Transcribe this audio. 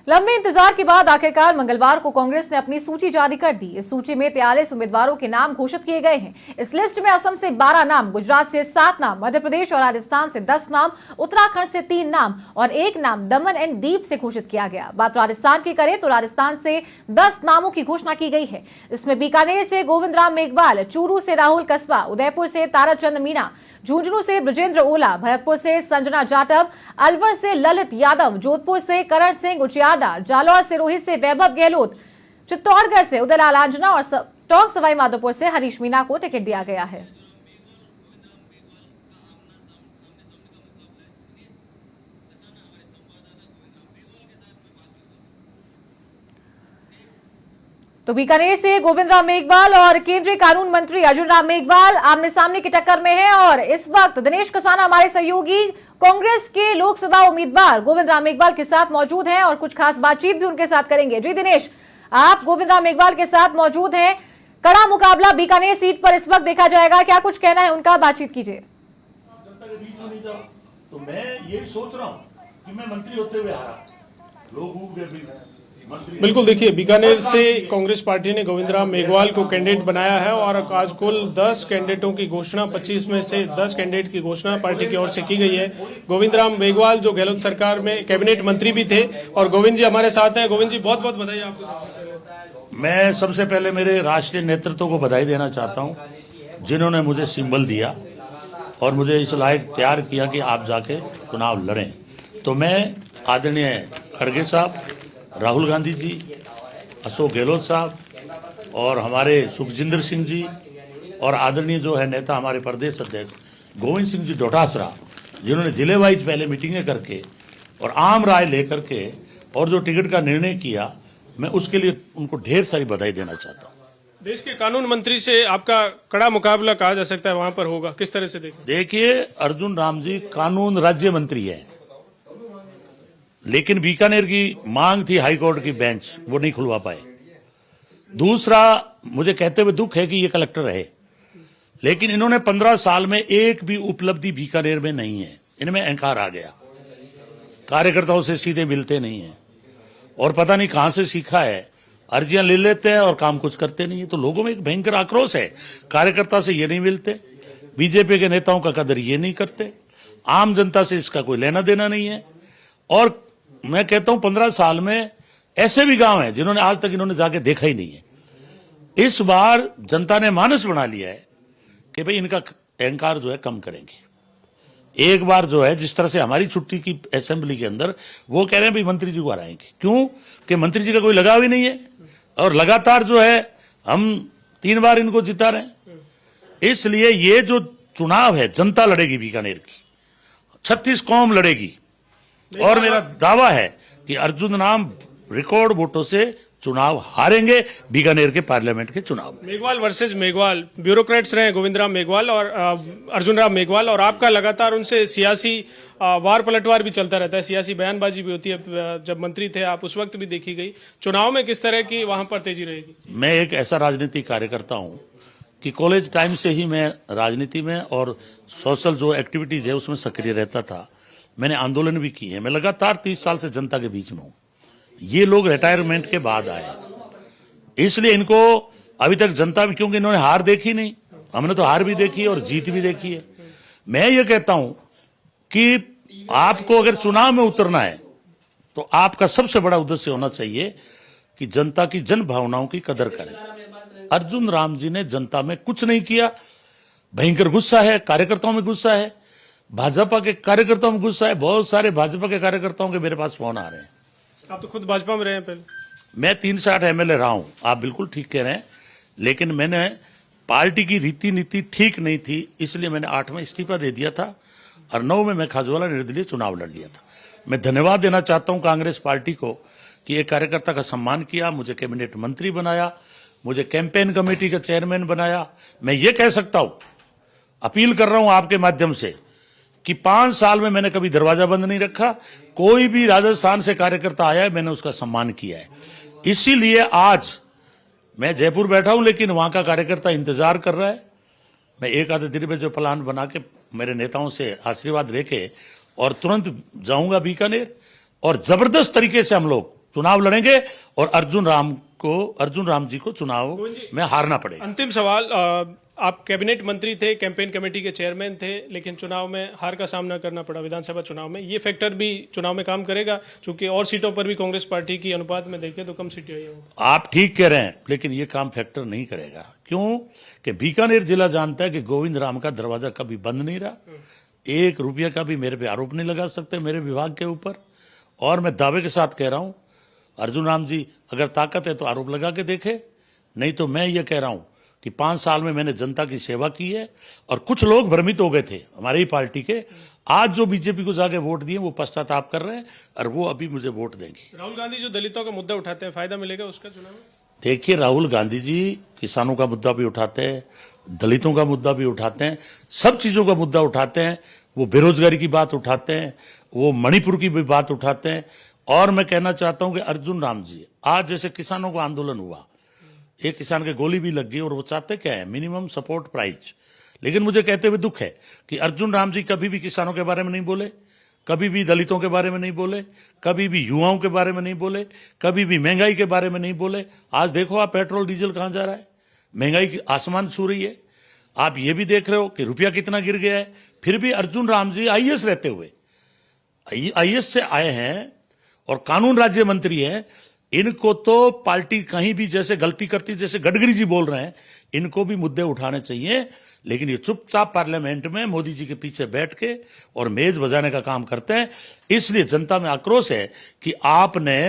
लंबे इंतजार के बाद आखिरकार मंगलवार को कांग्रेस ने अपनी सूची जारी कर दी। इस सूची में 43 उम्मीदवारों के नाम घोषित किए गए हैं। इस लिस्ट में असम से 12 नाम, गुजरात से 7 नाम, मध्य प्रदेश और राजस्थान से 10 नाम, उत्तराखंड से 3 नाम और 1 नाम दमन एंड दीव से घोषित किया गया। बात राजस्थान की करें तो राजस्थान से 10 नामों की घोषणा की गई है। इसमें बीकानेर से गोविंद राम मेघवाल, चूरू से राहुल कसबा, उदयपुर से ताराचंद मीणा, झुंझुनू से ब्रजेंद्र ओला, भरतपुर से संजना जाटव, अलवर से ललित यादव, जोधपुर से करण सिंह उचियार, जालौर से रोहित से वैभव गहलोत, चित्तौड़गढ़ से उदयलाल आंजना और टोंक सवाई माधोपुर से हरीश मीणा को टिकट दिया गया है। तो बीकानेर से गोविंद राम मेघवाल और केंद्रीय कानून मंत्री अर्जुन राम मेघवाल आमने सामने की टक्कर में हैं और इस वक्त दिनेश कसाना हमारे सहयोगी कांग्रेस के लोकसभा उम्मीदवार गोविंद राम मेघवाल के साथ मौजूद हैं और कुछ खास बातचीत भी उनके साथ करेंगे। जी दिनेश, आप गोविंद राम मेघवाल के साथ मौजूद हैं। कड़ा मुकाबला बीकानेर सीट पर इस वक्त देखा जाएगा, क्या कुछ कहना है उनका, बातचीत कीजिए। तो मैं यही सोच रहा हूँ कि मैं मंत्री होते हुए हारा, लोग बिल्कुल। देखिए, बीकानेर से कांग्रेस पार्टी ने गोविंद राम मेघवाल को कैंडिडेट बनाया है और आज कुल 10 कैंडिडेटों की घोषणा, 25 में से 10 कैंडिडेट की घोषणा पार्टी की ओर से की गई है। गोविंद राम मेघवाल जो गहलोत सरकार में कैबिनेट मंत्री भी थे और गोविंद जी हमारे साथ हैं। गोविंद जी, बहुत बहुत बधाई आपको। मैं सबसे पहले मेरे राष्ट्रीय नेतृत्व को बधाई देना चाहता हूँ, जिन्होंने मुझे सिंबल दिया और मुझे इस लायक तैयार किया कि आप जाके चुनाव लड़ें। तो मैं आदरणीय खड़गे साहब, राहुल गांधी जी, अशोक गहलोत साहब और हमारे सुखजिंदर सिंह जी और आदरणीय जो है नेता हमारे प्रदेश अध्यक्ष गोविंद सिंह जी डोटासरा, जिन्होंने जिले वाइज पहले मीटिंगें करके और आम राय लेकर के और जो टिकट का निर्णय किया, मैं उसके लिए उनको ढेर सारी बधाई देना चाहता हूँ। देश के कानून मंत्री से आपका कड़ा मुकाबला कहा जा सकता है, वहां पर होगा, किस तरह से देखिए, अर्जुन राम जी कानून राज्य मंत्री है, लेकिन बीकानेर की मांग थी हाईकोर्ट की बेंच, वो नहीं खुलवा पाए। दूसरा, मुझे कहते हुए दुख है कि ये कलेक्टर रहे, लेकिन इन्होंने 15 साल में एक भी उपलब्धि बीकानेर में नहीं है। इनमें अहंकार आ गया, कार्यकर्ताओं से सीधे मिलते नहीं है और पता नहीं कहां से सीखा है, अर्जियां ले लेते हैं और काम कुछ करते नहीं है। तो लोगों में एक भयंकर आक्रोश है, कार्यकर्ता से ये नहीं मिलते, बीजेपी के नेताओं का कदर ये नहीं करते, आम जनता से इसका कोई लेना देना नहीं है। और मैं कहता हूं 15 साल में ऐसे भी गांव हैं जिन्होंने आज तक इन्होंने जाके देखा ही नहीं है। इस बार जनता ने मानस बना लिया है कि भाई इनका अहंकार जो है कम करेंगे। एक बार जो है जिस तरह से हमारी छुट्टी की असेंबली के अंदर वो कह रहे हैं भाई मंत्री जी को हराएंगे, क्यों कि मंत्री जी का कोई लगाव ही नहीं है और लगातार जो है हम 3 बार इनको जिता रहे हैं। इसलिए ये जो चुनाव है जनता लड़ेगी बीकानेर की, 36 कौम लड़ेगी और मेरा दावा है कि अर्जुन राम रिकॉर्ड वोटों से चुनाव हारेंगे बीकानेर के पार्लियामेंट के चुनाव में। मेघवाल वर्सेस मेघवाल, ब्यूरोक्रेट्स रहे गोविंद राम मेघवाल और अर्जुन राम मेघवाल, और आपका लगातार उनसे सियासी वार पलटवार भी चलता रहता है, सियासी बयानबाजी भी होती है। जब मंत्री थे आप, उस वक्त भी देखी गई। चुनाव में किस तरह की वहां पर तेजी रहेगी? मैं एक ऐसा राजनीतिक कार्यकर्ता हूं कि कॉलेज टाइम से ही मैं राजनीति में और सोशल जो एक्टिविटीज है उसमें सक्रिय रहता था। मैंने आंदोलन भी किए हैं। मैं लगातार 30 साल से जनता के बीच में हूं। ये लोग रिटायरमेंट के बाद आए, इसलिए इनको अभी तक जनता में, क्योंकि इन्होंने हार देखी नहीं, हमने तो हार भी देखी है और जीत भी देखी है। मैं ये कहता हूं कि आपको अगर चुनाव में उतरना है तो आपका सबसे बड़ा उद्देश्य होना चाहिए कि जनता की जन भावनाओं की कदर करें। अर्जुन राम जी ने जनता में कुछ नहीं किया। भयंकर गुस्सा है, कार्यकर्ताओं में गुस्सा है, भाजपा के कार्यकर्ताओं में गुस्सा है। बहुत सारे भाजपा के कार्यकर्ताओं के मेरे पास फोन आ रहे हैं। आप तो खुद भाजपा में रहे हैं पहले। मैं 3 से 8 एमएलए रहा हूं, आप बिल्कुल ठीक कह रहे हैं, लेकिन मैंने पार्टी की रीति नीति ठीक नहीं थी, इसलिए मैंने 8 में इस्तीफा दे दिया था और 9 में मैं खाजवाला निर्दलीय चुनाव लड़ लिया था। मैं धन्यवाद देना चाहता हूं कांग्रेस पार्टी को कि एक कार्यकर्ता का सम्मान किया, मुझे कैबिनेट मंत्री बनाया, मुझे कैंपेन कमेटी का चेयरमैन बनाया। मैं ये कह सकता हूं, अपील कर रहा हूं आपके माध्यम से कि 5 साल में मैंने कभी दरवाजा बंद नहीं रखा। कोई भी राजस्थान से कार्यकर्ता आया है, मैंने उसका सम्मान किया है। इसीलिए आज मैं जयपुर बैठा हूं, लेकिन वहां का कार्यकर्ता इंतजार कर रहा है। मैं एक आधे दिन में जो प्लान बना के मेरे नेताओं से आशीर्वाद लेके और तुरंत जाऊंगा बीकानेर और जबरदस्त तरीके से हम लोग चुनाव लड़ेंगे और अर्जुन राम जी को चुनाव में हारना पड़ेगा। अंतिम सवाल, आप कैबिनेट मंत्री थे, कैंपेन कमेटी के चेयरमैन थे, लेकिन चुनाव में हार का सामना करना पड़ा विधानसभा चुनाव में। ये फैक्टर भी चुनाव में काम करेगा, क्योंकि और सीटों पर भी कांग्रेस पार्टी की अनुपात में देखें तो कम सीटें आई हैं। आप ठीक कह रहे हैं, लेकिन ये काम फैक्टर नहीं करेगा। क्यों कि बीकानेर जिला जानता है कि गोविंद राम का दरवाजा कभी बंद नहीं रहा। 1 रुपया का भी मेरे पे आरोप नहीं लगा सकते मेरे विभाग के ऊपर। और मैं दावे के साथ कह रहा हूं, अर्जुन राम जी अगर ताकत है तो आरोप लगा के देखे, नहीं तो मैं ये कह रहा हूं कि 5 साल में मैंने जनता की सेवा की है। और कुछ लोग भ्रमित हो गए थे हमारी पार्टी के, आज जो बीजेपी को जाके वोट दिए वो पश्चाताप कर रहे हैं और वो अभी मुझे वोट देंगे। राहुल गांधी जो दलितों का मुद्दा उठाते हैं, फायदा मिलेगा उसका चुनाव में? देखिए, राहुल गांधी जी किसानों का मुद्दा भी उठाते हैं, दलितों का मुद्दा भी उठाते हैं, सब चीजों का मुद्दा उठाते हैं। वो बेरोजगारी की बात उठाते हैं, वो मणिपुर की भी बात उठाते हैं। और मैं कहना चाहता हूं कि अर्जुन राम जी, आज जैसे किसानों का आंदोलन हुआ, एक किसान के गोली भी लग गई और वो चाहते क्या है, मिनिमम सपोर्ट प्राइस। लेकिन मुझे कहते हुए दुख है कि अर्जुन राम जी कभी भी किसानों के बारे में नहीं बोले, कभी भी दलितों के बारे में नहीं बोले, कभी भी युवाओं के बारे में नहीं बोले, कभी भी महंगाई के बारे में नहीं बोले। आज देखो आप, पेट्रोल डीजल कहां जा रहा है, महंगाई की आसमान छू रही है। आप ये भी देख रहे हो कि रुपया कितना गिर गया है। फिर भी अर्जुन राम जी आईएएस रहते हुए, आईएएस से आए हैं और कानून राज्य मंत्री हैं, इनको तो पार्टी कहीं भी जैसे गलती करती, जैसे गडकरी जी बोल रहे हैं, इनको भी मुद्दे उठाने चाहिए। लेकिन ये चुपचाप पार्लियामेंट में मोदी जी के पीछे बैठ के और मेज बजाने का काम करते हैं। इसलिए जनता में आक्रोश है कि आपने